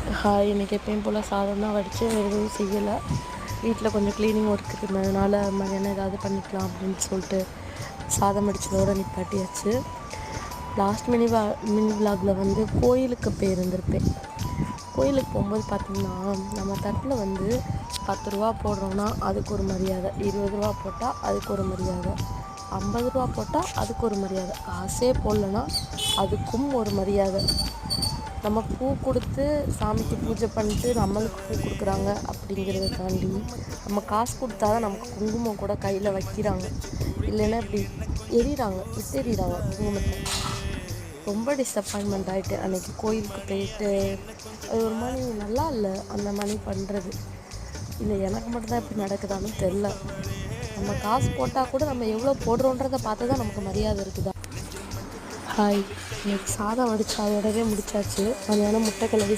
இன்றைக்கி எப்பயும் போல் சாதம் தான் வடித்து எதுவும் செய்யலை. வீட்டில் கொஞ்சம் க்ளீனிங் ஒர்க் இருந்ததுனால மதியானம் ஏதாவது பண்ணிக்கலாம் அப்படின்னு சொல்லிட்டு சாதம் வடித்ததோடு நிப்பாட்டியாச்சு. லாஸ்ட் மினி விலாகில் வந்து கோயிலுக்கு போயிருந்திருப்பேன். கோயிலுக்கு போகும்போது பார்த்திங்கன்னா, நம்ம தட்டில் வந்து 10 ரூபா போடுறோன்னா அதுக்கு ஒரு மரியாதை, 20 ரூபா போட்டால் அதுக்கு ஒரு மரியாதை, 50 ரூபா போட்டால் அதுக்கு ஒரு மரியாதை, காசே போடலன்னா அதுக்கும் ஒரு மரியாதை. நம்ம பூ கொடுத்து சாமிக்கு பூஜை பண்ணிட்டு நம்மளுக்கு பூ கொடுக்குறாங்க அப்படிங்கிறத தாண்டி நம்ம காசு கொடுத்தா தான் நமக்கு குங்குமம் கூட கையில் வைக்கிறாங்க, இல்லைன்னா இப்படி விட்டெறிகிறாங்க குங்குமத்தை. ரொம்ப டிசப்பாயின்மெண்ட் ஆகிட்டு அன்றைக்கி கோயிலுக்கு போயிட்டு. அது ஒரு மாதிரி நல்லா இல்லை அந்த மாதிரி பண்ணுறது. இல்லை எனக்கு மட்டும்தான் இப்படி நடக்குதான்னு தெரில. நம்ம காசு போட்டால் கூட நம்ம எவ்வளோ போடுறோன்றதை பார்த்து தான் நமக்கு மரியாதை இருக்குதா. இன்னைக்கு சாதம் வடித்து அதோடவே முடிச்சாச்சு. மதியானம் முட்டை கிளறி